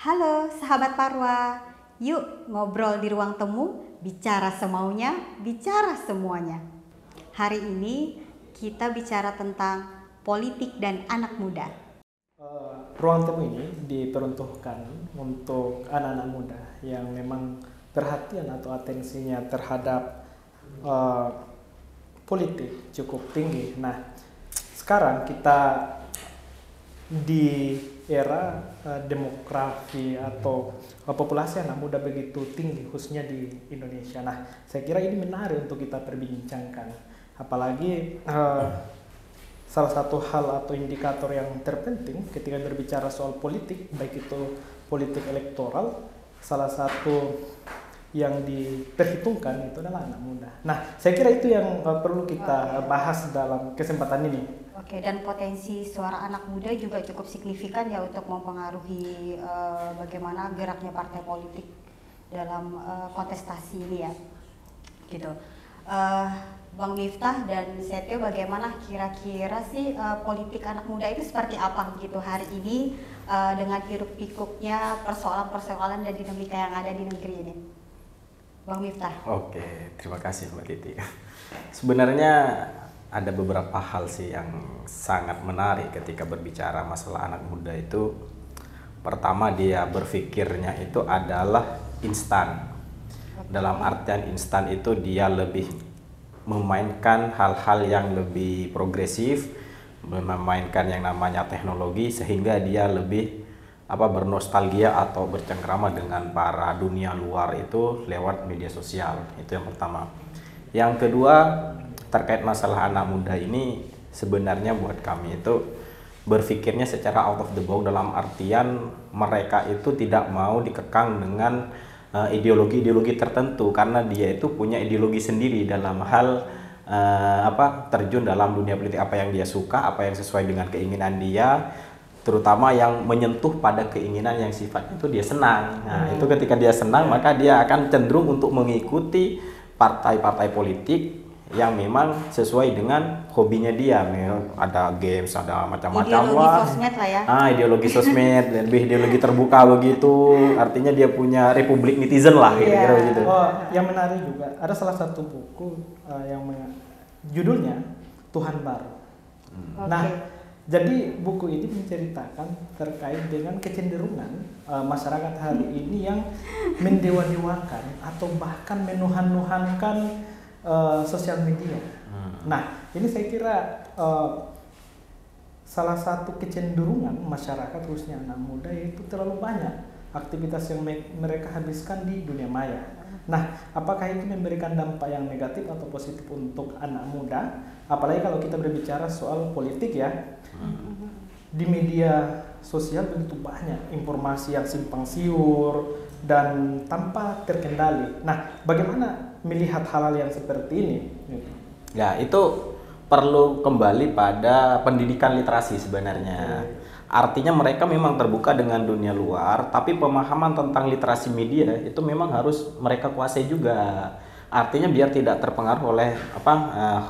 Halo sahabat Parwa, yuk ngobrol di ruang temu, bicara semaunya, bicara semuanya. Hari ini kita bicara tentang politik dan anak muda. Ruang temu ini diperuntukkan untuk anak-anak muda yang memang perhatian atau atensinya terhadap politik cukup tinggi. Nah, sekarang kita di era demografi atau populasi anak muda begitu tinggi, khususnya di Indonesia. Nah, saya kira ini menarik untuk kita perbincangkan. Apalagi salah satu hal atau indikator yang terpenting ketika berbicara soal politik, baik itu politik elektoral, salah satu yang diperhitungkan itu adalah anak muda. Nah, saya kira itu yang perlu kita bahas dalam kesempatan ini. Oke, dan potensi suara anak muda juga cukup signifikan ya untuk mempengaruhi bagaimana geraknya partai politik dalam kontestasi ini ya, gitu. Bang Miftah dan Setio, bagaimana kira-kira sih politik anak muda itu seperti apa gitu hari ini dengan hiruk-pikuknya persoalan-persoalan dan dinamika yang ada di negeri ini? Bang Miftah. Oke, terima kasih Mbak Titi. Sebenarnya ada beberapa hal sih yang sangat menarik ketika berbicara masalah anak muda itu. Pertama, dia berpikirnya itu adalah instan. Dalam artian instan itu dia lebih memainkan hal-hal yang lebih progresif, memainkan yang namanya teknologi, sehingga dia lebih bernostalgia atau bercengkrama dengan para dunia luar itu lewat media sosial. Itu yang pertama. Yang kedua, terkait masalah anak muda ini, sebenarnya buat kami itu berpikirnya secara out of the box, dalam artian mereka itu tidak mau dikekang dengan ideologi-ideologi tertentu, karena dia itu punya ideologi sendiri dalam hal terjun dalam dunia politik, apa yang dia suka, apa yang sesuai dengan keinginan dia, terutama yang menyentuh pada keinginan yang sifatnya itu dia senang. Nah, itu ketika dia senang, maka dia akan cenderung untuk mengikuti partai-partai politik yang memang sesuai dengan hobinya dia. Ada games, ada macam-macam Ideologi sosmed lah ya. Ideologi sosmed, lebih ideologi terbuka begitu. Artinya dia punya republik netizen lah, kira-kira begitu. Yang menarik juga ada salah satu buku yang judulnya Tuhan Baru. Nah, jadi buku ini menceritakan terkait dengan kecenderungan masyarakat hari ini yang mendewa-dewakan atau bahkan menuhan-nuhankan sosial media. Nah, ini saya kira salah satu kecenderungan masyarakat, khususnya anak muda, yaitu terlalu banyak aktivitas yang mereka habiskan di dunia maya. Nah, apakah itu memberikan dampak yang negatif atau positif untuk anak muda? Apalagi kalau kita berbicara soal politik ya. Di media sosial begitu banyak informasi yang simpang siur dan tanpa terkendali. Nah, bagaimana melihat hal-hal yang seperti ini? Ya, itu perlu kembali pada pendidikan literasi sebenarnya. Artinya mereka memang terbuka dengan dunia luar, tapi pemahaman tentang literasi media itu memang harus mereka kuasai juga. Artinya biar tidak terpengaruh oleh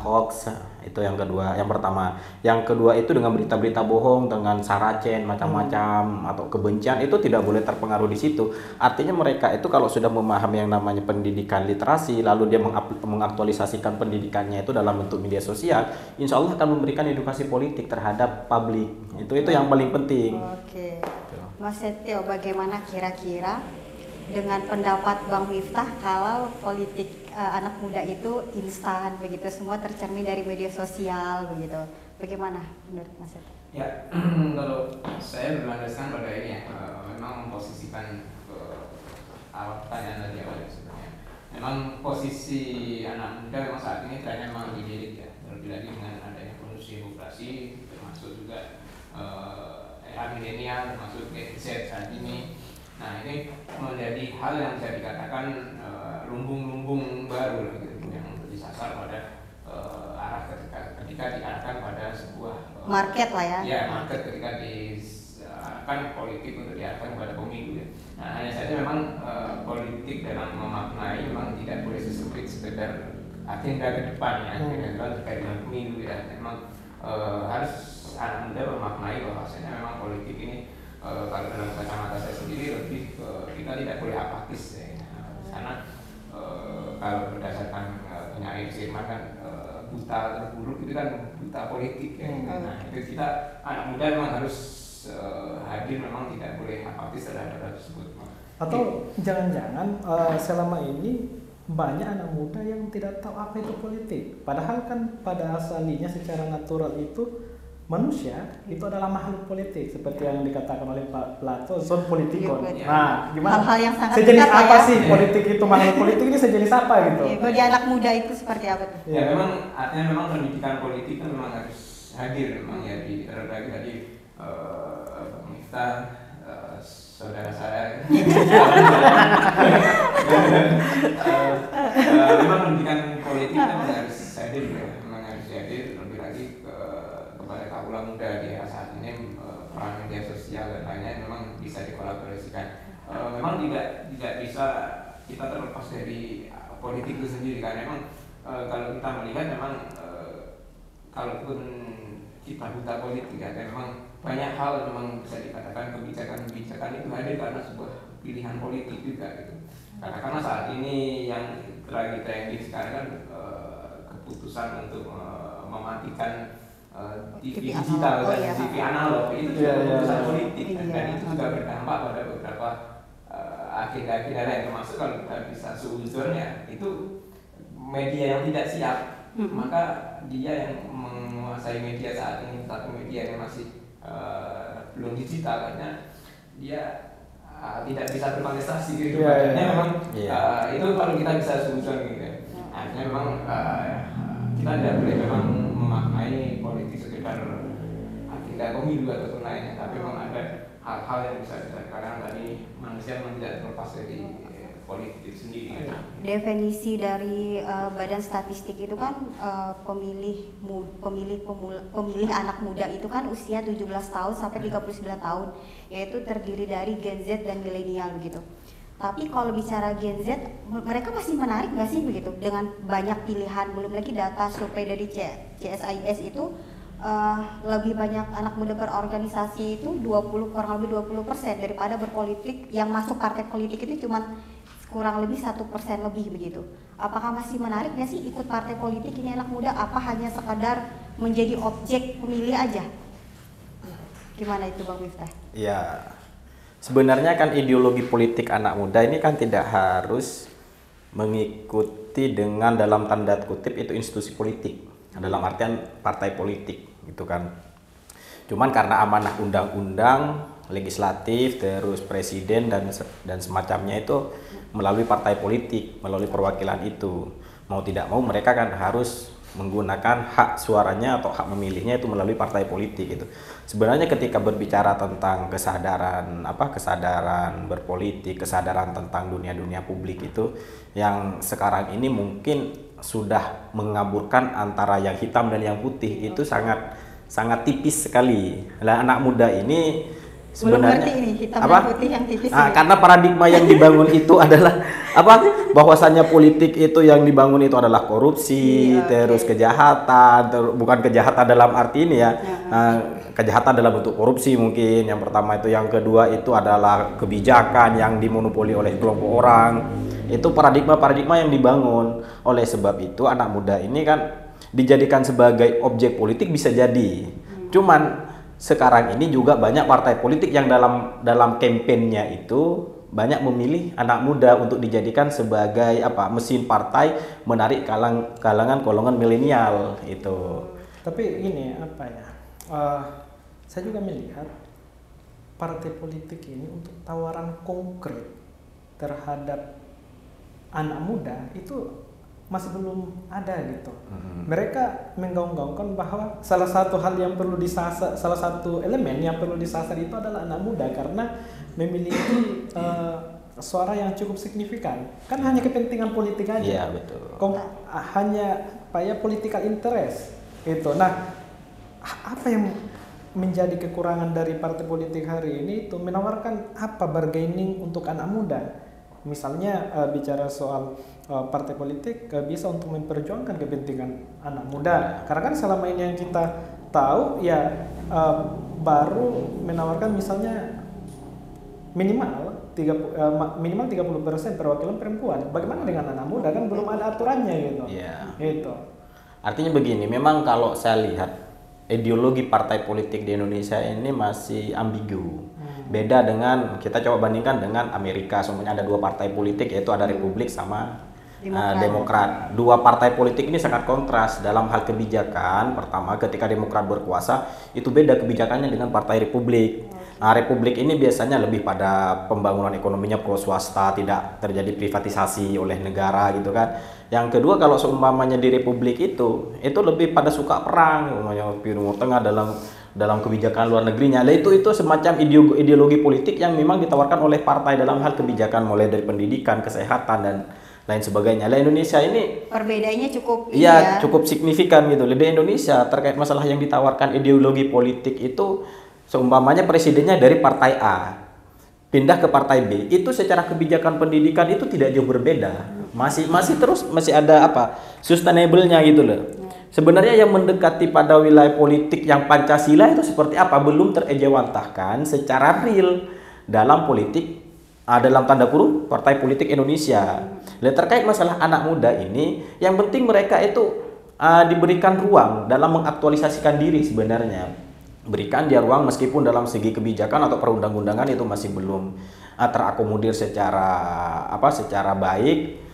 hoax. Itu yang kedua. Yang pertama. Yang kedua itu dengan berita-berita bohong, dengan saracen macam-macam atau kebencian, itu tidak boleh terpengaruh di situ. Artinya mereka itu kalau sudah memahami yang namanya pendidikan literasi, lalu dia mengaktualisasikan pendidikannya itu dalam bentuk media sosial, insya Allah akan memberikan edukasi politik terhadap publik. Itu yang paling penting. Oke. Mas Setio, bagaimana kira-kira dengan pendapat Bang Miftah kalau politik anak muda itu instan begitu, semua tercermin dari media sosial begitu? Bagaimana menurut Mas Setio? Ya, kalau saya berlandaskan pada ini ya, memang memposisikan pertanyaan tadi awal sebenarnya. Memang posisi anak muda memang saat ini trennya memang dilirik ya, terlebih lagi dengan adanya bonus demografi, termasuk juga era milenial, termasuk Gen Z saat ini. Nah, ini menjadi hal yang bisa dikatakan lumbung-lumbung baru gitu, yang disasar pada arah ketika diarahkan pada sebuah market lah ya. Ya, market ketika diarahkan politik untuk diarahkan kepada pemilu ya. Nah, hanya saja memang politik dalam memaknai memang tidak boleh sesempit sekedar agenda ke depannya, agenda terkait dengan pemilu ya. Memang harus anak muda memaknai bahwasanya memang politik ini kalau dalam kacamata saya sendiri lebih kita tidak boleh apatis ya. Karena kalau berdasarkan penyair Firman kan buta terburuk itu kan buta politik ya. Nah itu kita anak muda memang harus hadir, memang tidak boleh apatis terhadap hal tersebut. Atau jangan-jangan selama ini banyak anak muda yang tidak tahu apa itu politik. Padahal kan pada asalnya secara natural itu manusia itu adalah makhluk politik, seperti yang dikatakan oleh Pak Plato, son politikon. Nah, gimana? Hal-hal yang sangat sejenis dekat, apa ya? sih politik itu, makhluk politik ini sejenis apa gitu? Bagi anak muda itu seperti apa tuh? Ya memang artinya memang pendidikan politik kan memang harus hadir memang ya di terlebih tadi kita saudara saya memang pendidikan politik memang harus hadir ya, memang harus hadir lebih lagi kepada kaula muda di era saat ini. Peran media sosial dan lainnya memang bisa dikolaborasikan. Memang tidak bisa kita terlepas dari politik itu sendiri, karena memang kalau kita melihat memang kalaupun kita buta politik ya, memang banyak hal memang bisa dikatakan kebijakan-kebijakan itu hadir karena sebuah pilihan politik juga gitu. Karena saat ini yang lagi trending sekarang kan keputusan untuk mematikan TV digital dan TV analog itu juga keputusan politik dan itu juga berdampak pada beberapa agenda-agenda lain, termasuk kalau kita bisa seuzon ya itu media yang tidak siap, maka dia yang menguasai media saat ini, satu media yang masih belum digital, karena dia tidak bisa berkontestasi gitu. Memang itu kalau kita bisa seuzon gitu ya. Artinya memang kita tidak boleh memang memaknai politik sekedar agenda pemilu ataupun lainnya, tapi memang ada hal-hal yang bisa dikatakan tadi manusia memang tidak terlepas dari politik itu sendiri. Definisi dari Badan Statistik itu kan pemilih anak muda itu kan usia 17 tahun sampai 39 tahun, yaitu terdiri dari Gen Z dan milenial begitu. Tapi kalau bicara Gen Z, mereka masih menarik nggak sih begitu dengan banyak pilihan? Belum lagi data survei dari CSIS itu lebih banyak anak muda berorganisasi itu kurang lebih 20% daripada berpolitik. Yang masuk partai politik itu cuma kurang lebih 1% lebih begitu. Apakah masih menarik nggak sih ikut partai politik ini anak muda? Apa hanya sekadar menjadi objek pemilih aja? Gimana itu Bang Miftah? Ya, sebenarnya kan ideologi politik anak muda ini kan tidak harus mengikuti dengan dalam tanda kutip itu institusi politik, dalam artian partai politik gitu kan. Cuman karena amanah undang-undang, legislatif, terus presiden dan semacamnya itu melalui partai politik, melalui perwakilan itu. Mau tidak mau mereka kan harus menggunakan hak suaranya atau hak memilihnya itu melalui partai politik gitu. Sebenarnya ketika berbicara tentang kesadaran berpolitik, kesadaran tentang dunia publik itu yang sekarang ini mungkin sudah mengaburkan antara yang hitam dan yang putih, itu sangat tipis sekali. Lah anak muda ini sebenarnya ini, hitam apa? Dan putih yang tipis karena paradigma yang dibangun itu adalah bahwasanya politik itu yang dibangun itu adalah korupsi, terus kejahatan, bukan kejahatan dalam arti ini ya, kejahatan dalam bentuk korupsi mungkin yang pertama itu, yang kedua itu adalah kebijakan yang dimonopoli oleh kelompok orang. Itu paradigma yang dibangun. Oleh sebab itu anak muda ini kan dijadikan sebagai objek politik bisa jadi. Cuman sekarang ini juga banyak partai politik yang dalam kampanyenya itu banyak memilih anak muda untuk dijadikan sebagai mesin partai, menarik kalangan golongan milenial itu. Tapi ini saya juga melihat partai politik ini untuk tawaran konkret terhadap anak muda itu masih belum ada gitu. Mereka menggaung-gaungkan bahwa salah satu elemen yang perlu disasar itu adalah anak muda karena memiliki suara yang cukup signifikan. Kan hanya kepentingan politik aja. Iya, betul. Hanya political interest itu. Nah, apa yang menjadi kekurangan dari partai politik hari ini itu menawarkan bargaining untuk anak muda. Misalnya bicara soal partai politik bisa untuk memperjuangkan kepentingan anak muda. Karena kan selama ini yang kita tahu ya baru menawarkan misalnya minimal 30% perwakilan perempuan. Bagaimana dengan anak muda, kan belum ada aturannya gitu. Iya. Gitu. Artinya begini, memang kalau saya lihat ideologi partai politik di Indonesia ini masih ambigu. Beda dengan, kita coba bandingkan dengan Amerika, semuanya ada 2 partai politik, yaitu ada Republik sama Demokrat. 2 partai politik ini sangat kontras dalam hal kebijakan. Pertama, ketika Demokrat berkuasa, itu beda kebijakannya dengan Partai Republik. Nah, Republik ini biasanya lebih pada pembangunan ekonominya pro swasta, tidak terjadi privatisasi oleh negara gitu kan. Yang kedua, kalau seumpamanya di Republik itu lebih pada suka perang, umpamanya Timur Tengah dalam kebijakan luar negerinya. Nah, itu semacam ideologi politik yang memang ditawarkan oleh partai dalam hal kebijakan, mulai dari pendidikan, kesehatan dan lain sebagainya. Lah, Indonesia ini perbedaannya cukup cukup signifikan gitu. Di Indonesia terkait masalah yang ditawarkan ideologi politik itu, seumpamanya presidennya dari partai A pindah ke partai B, itu secara kebijakan pendidikan itu tidak jauh berbeda. Masih ada sustainable-nya gitu loh. Sebenarnya yang mendekati pada wilayah politik yang Pancasila itu seperti apa belum terejawantahkan secara real dalam politik, dalam tanda kurung partai politik Indonesia. Dan terkait masalah anak muda ini, yang penting mereka itu diberikan ruang dalam mengaktualisasikan diri sebenarnya. Berikan dia ruang, meskipun dalam segi kebijakan atau perundang-undangan itu masih belum terakomodir secara baik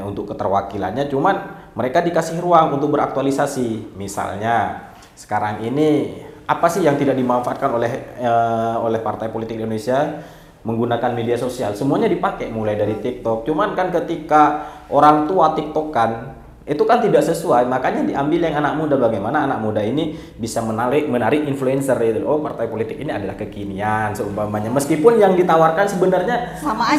untuk keterwakilannya. Cuman mereka dikasih ruang untuk beraktualisasi. Misalnya sekarang ini apa sih yang tidak dimanfaatkan oleh partai politik Indonesia? Menggunakan media sosial, semuanya dipakai mulai dari TikTok. Cuman kan ketika orang tua TikTokan itu kan tidak sesuai, makanya diambil yang anak muda. Bagaimana anak muda ini bisa menarik influencer itu. Oh, partai politik ini adalah kekinian seumpamanya, meskipun yang ditawarkan sebenarnya sama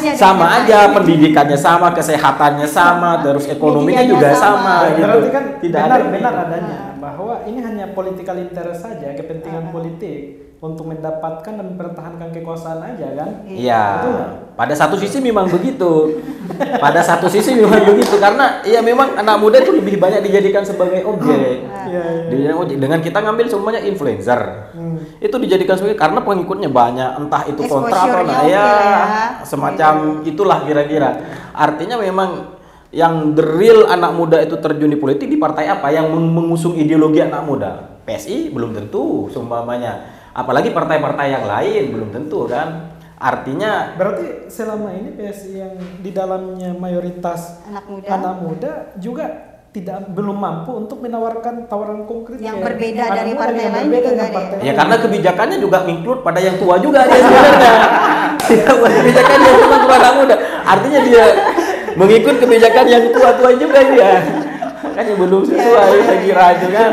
aja, pendidikannya sama, kesehatannya sama, terus ekonominya juga sama gitu. Berarti kan tidak benar adanya bahwa ini hanya political interest saja, kepentingan politik untuk mendapatkan dan mempertahankan kekuasaan aja kan? Iya. Pada satu sisi memang begitu. Karena ya memang anak muda itu lebih banyak dijadikan sebagai objek. Dengan kita ngambil semuanya influencer. Itu dijadikan sebagai, karena pengikutnya banyak, entah itu kontra atau semacam itulah kira-kira. Artinya memang yang the real anak muda itu terjun di politik di partai apa yang mengusung ideologi anak muda. PSI belum tentu seumpamanya. Apalagi partai-partai yang lain belum tentu kan. Artinya berarti selama ini PSI yang di dalamnya mayoritas anak muda juga belum mampu untuk menawarkan tawaran konkret yang berbeda dari partai lain juga ya, karena kebijakannya juga include pada yang tua juga dia sebenarnya. Kebijakan yang tua anak muda. Artinya dia mengikut kebijakan yang tua-tua juga dia. Kan yang belum sesuai saya kira itu kan.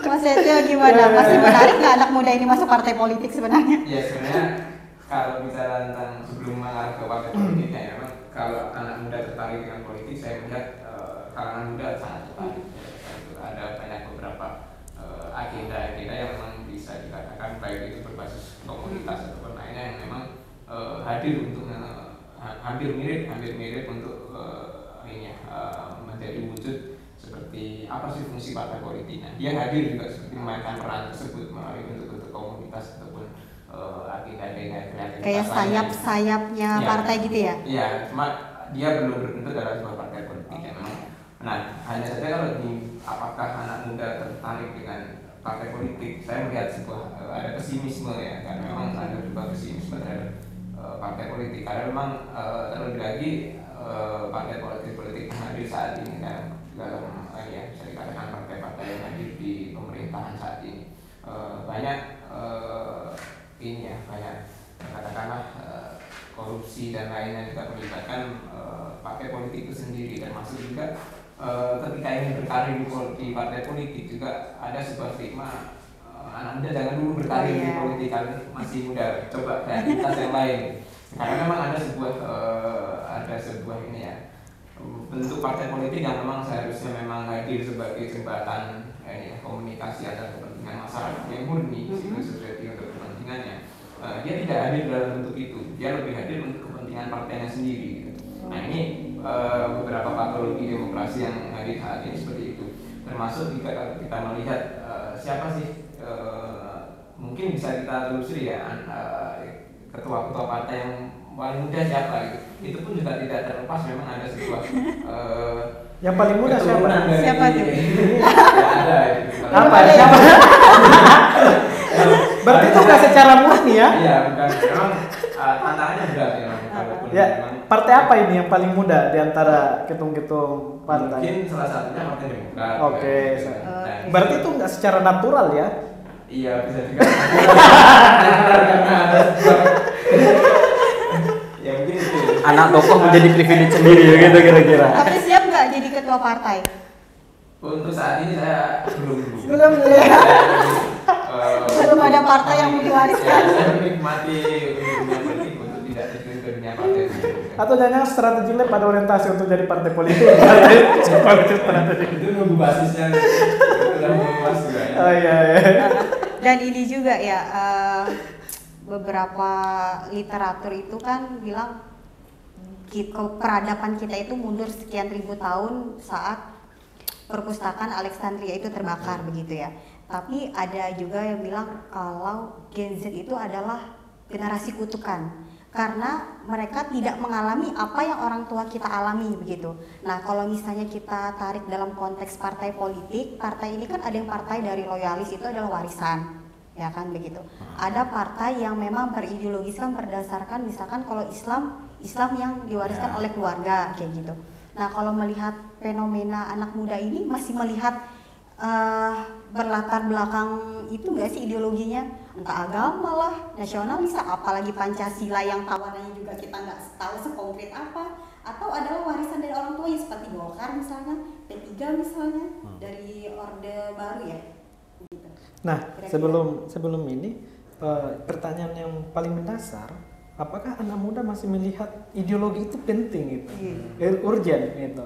Mas Setio gimana? Masih menarik nggak anak muda ini masuk partai politik sebenarnya? Ya sebenarnya kalau bicara tentang sebelum mengarah ke partai politik, ya memang kalau anak muda tertarik dengan politik, saya melihat kalangan muda sangat tertarik. Ada banyak beberapa agenda-agenda yang memang bisa dikatakan baik itu berbasis komunitas ataupun lainnya yang memang hadir untuk hampir mirip untuk menjadi wujud seperti apa sih fungsi partai politiknya. Dia hadir juga seperti memainkan peran tersebut melalui bentuk-bentuk komunitas ataupun agenda-agenda kreativitas kayak sayap-sayapnya partai gitu ya? Iya, cuma dia belum berbentuk dalam sebuah partai politik ya memang. Nah, hanya saja kalau apakah anak muda tertarik dengan partai politik, saya melihat sebuah ada pesimisme ya, karena memang ada juga pesimisme terhadap partai politik. Karena memang terlebih lagi partai politik yang hadir saat ini kan dalam bisa dikatakan partai-partai yang hadir di pemerintahan saat ini banyak banyak katakanlah korupsi dan lainnya juga melibatkan partai politik itu sendiri, termasuk juga ketika ingin berkarir di partai politik juga ada sebuah stigma anak muda jangan dulu berkarir di politik karena masih muda, coba kreativitas yang lain. Karena memang ada sebuah bentuk partai politik yang memang seharusnya memang hadir sebagai jembatan komunikasi antara kepentingan masyarakat yang murni civil society untuk kepentingannya. Dia tidak hadir dalam bentuk itu, dia lebih hadir untuk kepentingan partainya sendiri. Nah ini beberapa patologi demokrasi yang hadir saat ini seperti itu. Termasuk jika kita melihat siapa sih mungkin bisa kita telusuri ya ketua-ketua partai yang paling muda siapa gitu. Itu pun juga tidak terlepas memang ada sebuah yang paling muda siapa? keturunan dari- Siapa tuh? Ya, ada itu. Apa? Siapa? Berarti itu nggak secara murni ya? Iya, bukan. Memang tantangannya berat ya. Walaupun Ya, memang partai apa ini yang paling muda di antara ketum-ketum partai? mungkin salah satunya Partai Demokrat. Oke. Dan- Berarti itu nggak secara natural ya? Iya, bisa juga. Karena ada sebuah ya mungkin itu. Anak tokoh menjadi privilege sendiri gitu kira-kira. Tapi siap nggak jadi ketua partai? Untuk saat ini saya belum. Belum ya. Eh, Belum ada partai yang mau diwariskan. Ya, saya menikmati dunia politik untuk tidak terjun ke dunia partai. Atau jangan strategi lab pada orientasi untuk jadi partai politik? Itu nunggu basisnya. Udah meluas juga ya. Oh iya, iya. Dan ini juga ya, beberapa literatur itu kan bilang peradaban kita itu mundur sekian ribu tahun saat perpustakaan Alexandria itu terbakar begitu ya. Tapi ada juga yang bilang kalau Gen Z itu adalah generasi kutukan karena mereka tidak mengalami apa yang orang tua kita alami begitu. Nah, kalau misalnya kita tarik dalam konteks partai politik, partai ini kan ada yang partai dari loyalis itu adalah warisan, ya kan begitu. Ada partai yang memang berideologiskan berdasarkan misalkan kalau Islam yang diwariskan oleh keluarga kayak gitu. Nah, kalau melihat fenomena anak muda ini masih melihat berlatar belakang itu nggak sih ideologinya, entah agama lah, nasionalis, apalagi Pancasila yang tawarannya juga kita nggak tahu sekonkret apa, atau adalah warisan dari orang tua yang seperti Golkar misalnya, P3 misalnya, dari Orde Baru ya. Gitu. Nah, Kira-kira. sebelum ini pertanyaan yang paling mendasar, apakah anak muda masih melihat ideologi itu penting gitu, urgent gitu?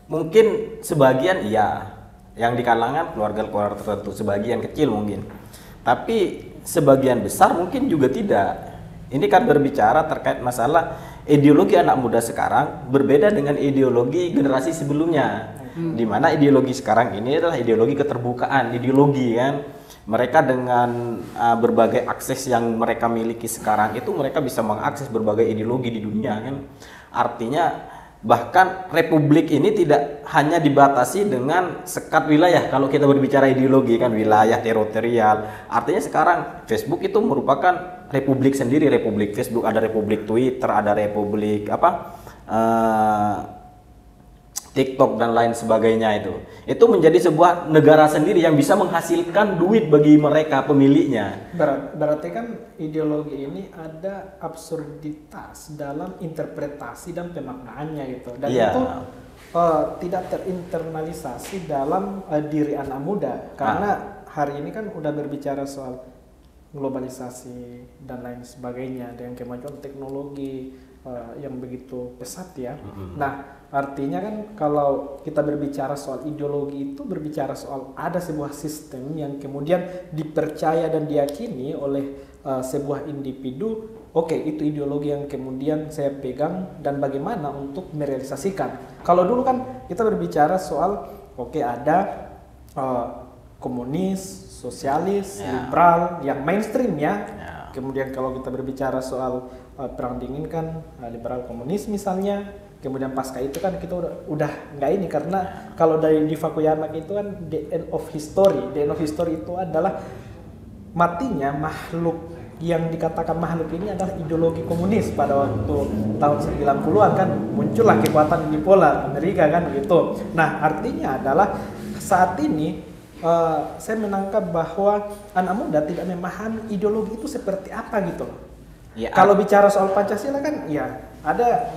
Mungkin sebagian iya, yang di kalangan keluarga-keluarga tertentu, sebagian kecil mungkin. Tapi sebagian besar mungkin juga tidak. Ini kan berbicara terkait masalah ideologi anak muda sekarang berbeda dengan ideologi generasi sebelumnya. Di mana ideologi sekarang ini adalah ideologi keterbukaan, ideologi kan. Mereka dengan berbagai akses yang mereka miliki sekarang itu mereka bisa mengakses berbagai ideologi di dunia kan. Artinya bahkan republik ini tidak hanya dibatasi dengan sekat wilayah. Kalau kita berbicara ideologi kan wilayah teritorial. Artinya sekarang Facebook itu merupakan republik sendiri, republik Facebook, ada republik Twitter, ada republik TikTok dan lain sebagainya itu. Itu menjadi sebuah negara sendiri yang bisa menghasilkan duit bagi mereka pemiliknya. Berarti kan ideologi ini ada absurditas dalam interpretasi dan pemaknaannya gitu. Dan Iya. itu tidak terinternalisasi dalam diri anak muda. Karena hari ini kan udah berbicara soal globalisasi dan lain sebagainya, dengan kemajuan teknologi yang begitu pesat ya. Nah, artinya kan kalau kita berbicara soal ideologi itu berbicara soal ada sebuah sistem yang kemudian dipercaya dan diyakini oleh sebuah individu. Oke, itu ideologi yang kemudian saya pegang dan bagaimana untuk merealisasikan. Kalau dulu kan kita berbicara soal ada komunis, sosialis, liberal yang mainstream ya. Kemudian kalau kita berbicara soal perang dingin kan liberal komunis misalnya. Kemudian pasca itu kan kita udah nggak ini karena kalau dari di Fukuyama itu kan the end of history. The end of history itu adalah matinya makhluk yang dikatakan makhluk ini adalah ideologi komunis pada waktu tahun 90-an kan muncullah kekuatan unipolar Amerika kan gitu. Nah, artinya adalah saat ini saya menangkap bahwa anak muda tidak memahami ideologi itu seperti apa gitu loh. Ya, Kalau bicara soal Pancasila kan ya ada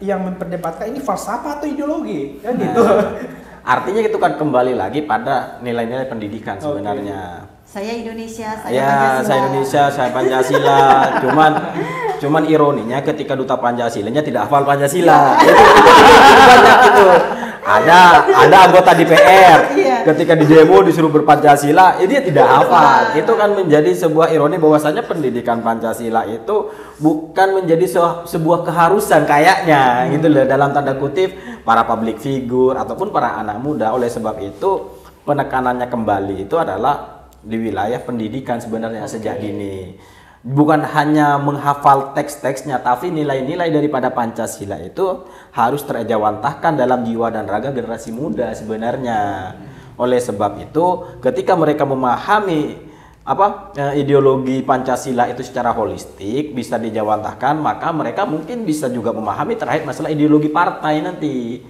yang memperdebatkan ini falsafah atau ideologi kan gitu. Artinya itu kan kembali lagi pada nilai-nilai pendidikan sebenarnya. Saya Indonesia, saya Ya, Pancasila. saya Indonesia, saya Pancasila. Cuman ironinya ketika duta Pancasilanya tidak hafal Pancasila. Itu banyak gitu. Ada anggota DPR ketika di demo disuruh berpancasila, dia tidak hafal. Itu kan menjadi sebuah ironi bahwasanya pendidikan Pancasila itu bukan menjadi sebuah keharusan kayaknya gitu loh dalam tanda kutip para public figure ataupun para anak muda. Oleh sebab itu penekanannya kembali itu adalah di wilayah pendidikan sebenarnya sejak dini. bukan hanya menghafal teks-teksnya, tapi nilai-nilai daripada Pancasila itu harus terejawantahkan dalam jiwa dan raga generasi muda sebenarnya. Oleh sebab itu, ketika mereka memahami ideologi Pancasila itu secara holistik, bisa dijawantahkan, maka mereka mungkin bisa juga memahami terkait masalah ideologi partai nanti.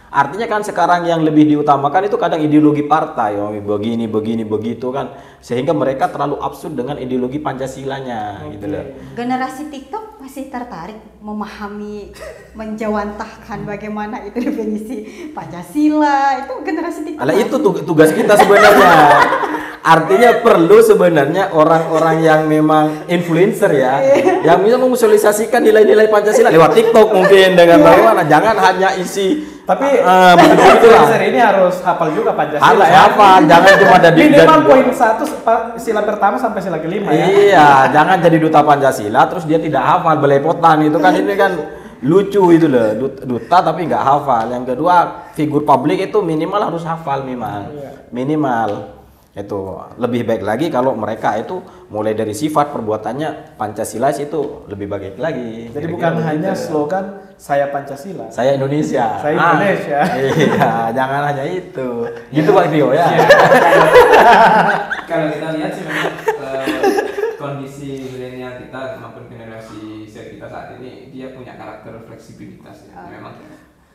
Artinya kan sekarang yang lebih diutamakan itu kadang ideologi partai, begini, begitu kan, sehingga mereka terlalu absurd dengan ideologi Pancasilanya, gitu loh. Generasi TikTok masih tertarik memahami, menjawantahkan bagaimana itu definisi Pancasila, itu generasi TikTok. Alah, itu tugas kita sebenarnya. Artinya perlu sebenarnya orang-orang yang memang influencer ya, yang bisa memvisualisasikan nilai-nilai Pancasila lewat TikTok mungkin dengan bagaimana, jangan hanya isi. Tapi influencer ini harus hafal juga Pancasila. Harus hafal, jangan cuma ada di minimal poin 1 sila pertama sampai sila kelima ya. Iya, jangan jadi duta Pancasila terus dia tidak hafal, belepotan itu kan, ini kan lucu itu loh, duta tapi nggak hafal. Yang kedua, figur publik itu minimal harus hafal memang, minimal. Itu lebih baik lagi kalau mereka itu mulai dari sifat perbuatannya Pancasila itu lebih baik lagi. Jadi bukan hanya slogan saya Pancasila, saya Indonesia, saya Indonesia. Iya, jangan hanya itu. Gitu Pak Rio ya. Kalau kita lihat sih memang kondisi milenial kita maupun generasi Z kita saat ini, dia punya karakter fleksibilitas ya. Memang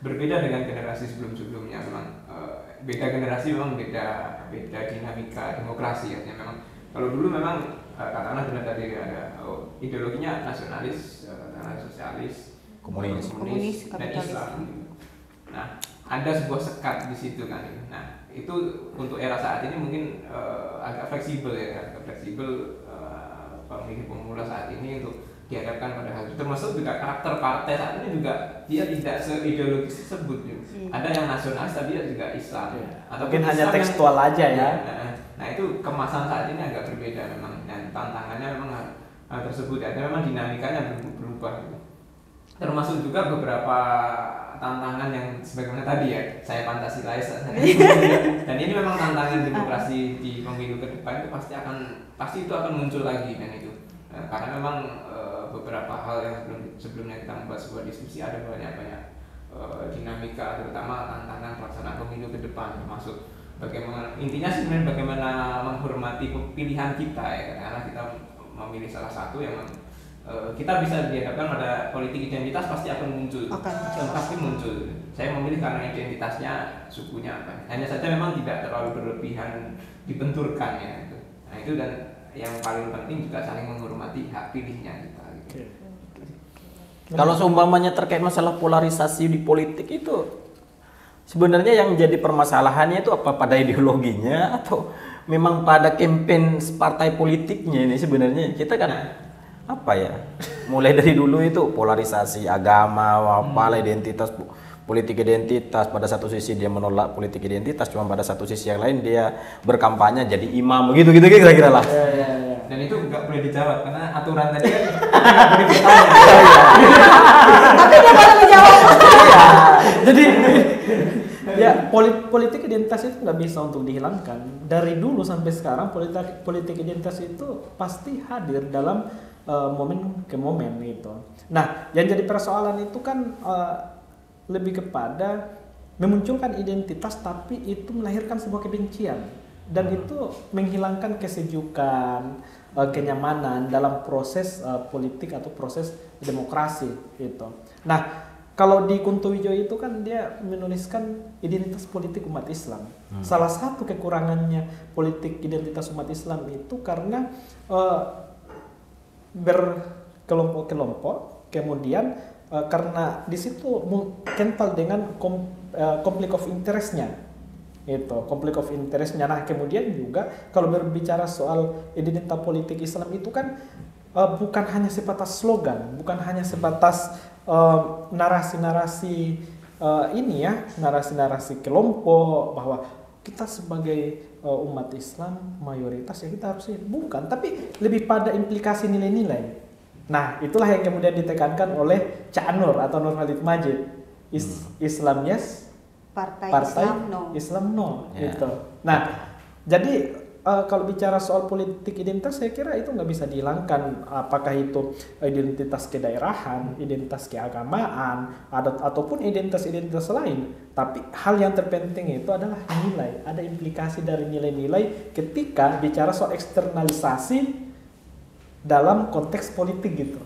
berbeda dengan generasi sebelum-sebelumnya. Memang beda generasi, memang beda dinamika demokrasi ya. Memang kalau dulu memang katakanlah benar tadi ada ideologinya nasionalis, katakanlah sosialis, komunis, dan Islam. Nah, ada sebuah sekat di situ kan. Nah, itu untuk era saat ini mungkin agak fleksibel ya, pemilih pemula saat ini untuk dihadapkan pada hal itu. Termasuk juga karakter partai saat ini juga dia tidak seideologis tersebut. Ada yang nasionalis tapi juga Islam. Atau mungkin hanya tekstual aja ya. Nah, itu kemasan saat ini agak berbeda memang, dan tantangannya memang hal tersebut ya. Memang dinamikanya berubah. Termasuk juga beberapa tantangan yang sebagaimana tadi ya, saya Pancasilais. Dan ini memang tantangan demokrasi di pemilu ke depan itu pasti itu akan muncul lagi kan itu. Karena memang beberapa hal yang sebelumnya kita membahas sebuah diskusi, ada banyak dinamika, terutama tantangan pelaksanaan pemilu ke depan, termasuk bagaimana, intinya sebenarnya bagaimana menghormati pilihan kita ya, karena kita memilih salah satu yang kita bisa dihadapkan pada politik identitas pasti akan muncul. Pasti muncul. Saya memilih karena identitasnya, sukunya apa. Hanya saja memang tidak terlalu berlebihan dibenturkan ya. Nah itu, dan yang paling penting juga saling menghormati hak pilihnya kita. Gitu. Kalau seumpamanya terkait masalah polarisasi di politik itu, sebenarnya yang jadi permasalahannya itu apa, pada ideologinya atau memang pada campaign partai politiknya? Ini sebenarnya kita kan apa ya, mulai dari dulu itu polarisasi agama, identitas, politik identitas. Pada satu sisi dia menolak politik identitas, cuma pada satu sisi yang lain dia berkampanye jadi imam, begitu kira-kira lah. Dan itu nggak boleh dijawab karena aturan tadi kan nggak boleh bertanya. Tapi dia baru menjawab. Jadi ya politik identitas itu nggak bisa untuk dihilangkan. Dari dulu sampai sekarang politik identitas itu pasti hadir dalam momen ke momen gitu. Nah, yang jadi persoalan itu kan lebih kepada memunculkan identitas tapi itu melahirkan sebuah kebencian, dan itu menghilangkan kesejukan, kenyamanan dalam proses politik atau proses demokrasi itu. Nah, kalau di Kuntowijoyo itu kan dia menuliskan identitas politik umat Islam. Salah satu kekurangannya politik identitas umat Islam itu karena berkelompok-kelompok, kemudian karena di situ kental dengan konflik of interest-nya, itu konflik of interest-nya. Nah, kemudian juga kalau berbicara soal identitas politik Islam itu kan bukan hanya sebatas slogan, bukan hanya sebatas narasi-narasi ini ya, narasi-narasi kelompok bahwa kita sebagai umat Islam mayoritas ya kita harus, bukan, tapi lebih pada implikasi nilai-nilai. Nah, itulah yang kemudian ditekankan oleh Cak Nur atau Nur Khalid Majid. Islam yes, partai Islam no, Ya. gitu. Nah, jadi kalau bicara soal politik identitas, saya kira itu nggak bisa dihilangkan. Apakah itu identitas kedaerahan, identitas keagamaan, ataupun identitas-identitas lain. Tapi hal yang terpenting itu adalah nilai. Ada implikasi dari nilai-nilai ketika bicara soal eksternalisasi dalam konteks politik gitu.